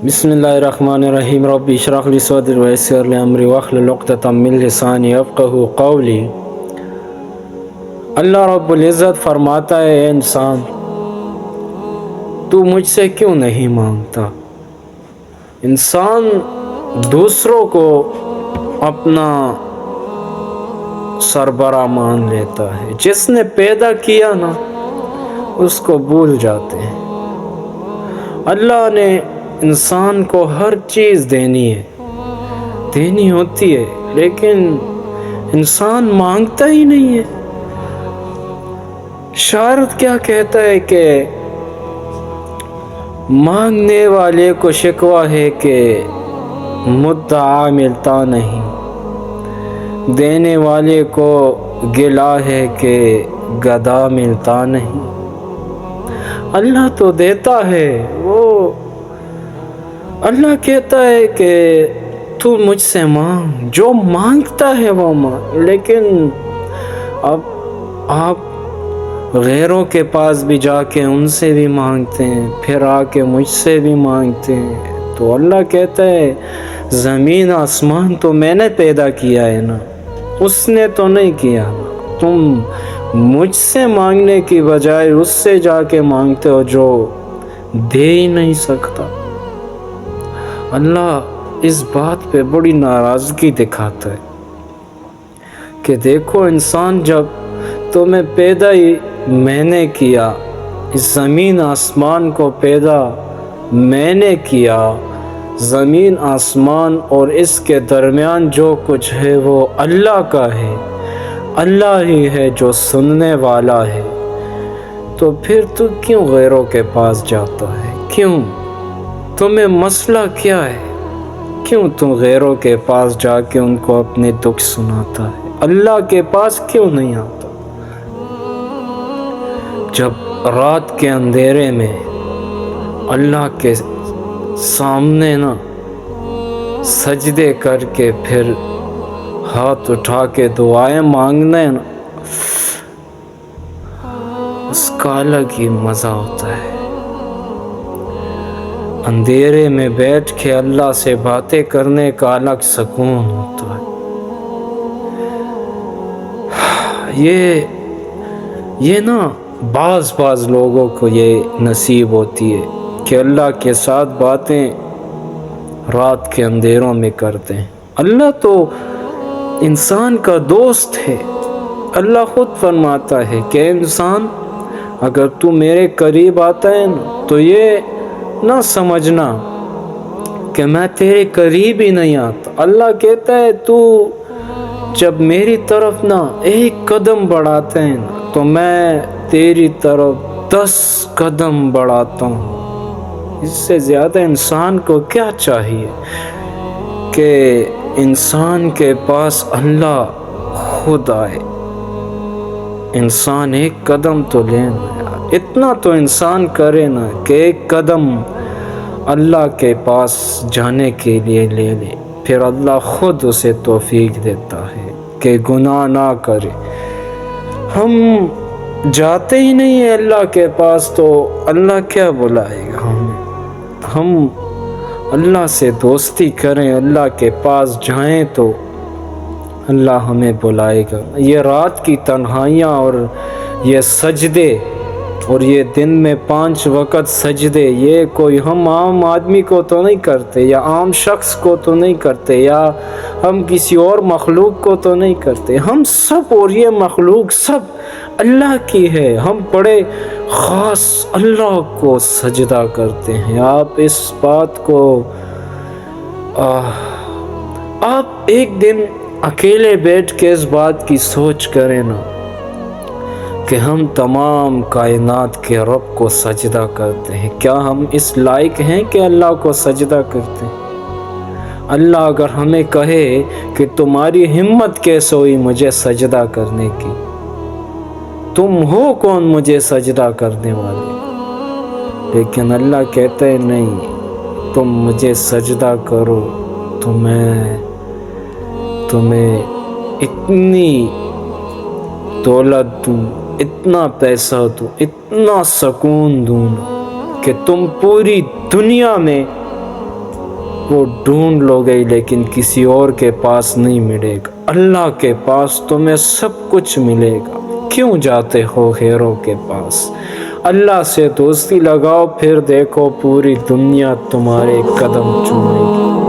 بسم اللہ الرحمن الرحیم رب اشرح لی صدری ویسر لی امری واحلل عقدۃ من لسانی یفقہوا قولی۔ اللہ رب العزت فرماتا ہے، اے انسان، تو مجھ سے کیوں نہیں مانگتا؟ انسان دوسروں کو اپنا سربراہ مان لیتا ہے، جس نے پیدا کیا نا اس کو بھول جاتے ہیں۔ اللہ نے انسان کو ہر چیز دینی ہوتی ہے، لیکن انسان مانگتا ہی نہیں ہے۔ شاعر کیا کہتا ہے کہ مانگنے والے کو شکوہ ہے کہ مدعا ملتا نہیں، دینے والے کو گلہ ہے کہ گدا ملتا نہیں۔ اللہ تو دیتا ہے، وہ اللہ کہتا ہے کہ تو مجھ سے مانگ، جو مانگتا ہے وہ مانگ۔ لیکن اب آپ غیروں کے پاس بھی جا کے ان سے بھی مانگتے ہیں، پھر آ کے مجھ سے بھی مانگتے ہیں۔ تو اللہ کہتا ہے زمین آسمان تو میں نے پیدا کیا ہے نا، اس نے تو نہیں کیا۔ تم مجھ سے مانگنے کی بجائے اس سے جا کے مانگتے ہو جو دے ہی نہیں سکتا۔ اللہ اس بات پہ بڑی ناراضگی دکھاتا ہے کہ دیکھو انسان، جب تمہیں پیدا ہی میں نے کیا، اس زمین آسمان کو پیدا میں نے کیا، زمین آسمان اور اس کے درمیان جو کچھ ہے وہ اللہ کا ہے، اللہ ہی ہے جو سننے والا ہے۔ تو پھر تو کیوں غیروں کے پاس جاتا ہے؟ کیوں؟ تمہیں مسئلہ کیا ہے؟ کیوں تم غیروں کے پاس جا کے ان کو اپنے دکھ سناتا ہے؟ اللہ کے پاس کیوں نہیں آتا؟ جب رات کے اندھیرے میں اللہ کے سامنے نا سجدے کر کے پھر ہاتھ اٹھا کے دعائیں مانگنے نا، اس کا الگ ہی مزہ ہوتا ہے۔ اندھیرے میں بیٹھ کے اللہ سے باتیں کرنے کا الگ سکون ہوتا ہے۔ یہ نا بعض لوگوں کو یہ نصیب ہوتی ہے کہ اللہ کے ساتھ باتیں رات کے اندھیروں میں کرتے ہیں۔ اللہ تو انسان کا دوست ہے۔ اللہ خود فرماتا ہے کہ انسان، اگر تو میرے قریب آتا ہے نا تو یہ نہ سمجھنا کہ میں تیرے قریب ہی نہیں آتا۔ اللہ کہتا ہے تو جب میری طرف نا ایک قدم بڑھاتے ہیں نا تو میں تیری طرف 10 قدم بڑھاتا ہوں۔ اس سے زیادہ انسان کو کیا چاہیے کہ انسان کے پاس اللہ خود آئے۔ انسان ایک قدم تو لینا، اتنا تو انسان کرے نا کہ ایک قدم اللہ کے پاس جانے کے لیے لے لے، پھر اللہ خود اسے توفیق دیتا ہے کہ گناہ نہ کرے۔ ہم جاتے ہی نہیں ہیں اللہ کے پاس تو اللہ کیا بلائے گا ہمیں؟ ہم اللہ سے دوستی کریں، اللہ کے پاس جائیں تو اللہ ہمیں بلائے گا۔ یہ رات کی تنہائیاں اور یہ سجدے اور یہ دن میں 5 وقت سجدے، یہ کوئی ہم عام آدمی کو تو نہیں کرتے، یا عام شخص کو تو نہیں کرتے، یا ہم کسی اور مخلوق کو تو نہیں کرتے۔ ہم سب اور یہ مخلوق سب اللہ کی ہے، ہم بڑے خاص اللہ کو سجدہ کرتے ہیں۔ آپ اس بات کو آپ ایک دن اکیلے بیٹھ کے اس بات کی سوچ کریں نا کہ ہم تمام کائنات کے رب کو سجدہ کرتے ہیں۔ کیا ہم اس لائق ہیں کہ اللہ کو سجدہ کرتے ہیں؟ اللہ اگر ہمیں کہے کہ تمہاری ہمت کیسے ہوئی مجھے سجدہ کرنے کی، تم ہو کون مجھے سجدہ کرنے والے؟ لیکن اللہ کہتا ہے نہیں، تم مجھے سجدہ کرو تو میں تمہیں اتنی دولت دوں، اتنا پیسہ دوں، اتنا سکون دوں کہ تم پوری دنیا میں وہ ڈھونڈ لو گے لیکن کسی اور کے پاس نہیں ملے گا۔ اللہ کے پاس تمہیں سب کچھ ملے گا، کیوں جاتے ہو غیروں کے پاس؟ اللہ سے دوستی لگاؤ، پھر دیکھو پوری دنیا تمہارے قدم چومے گی۔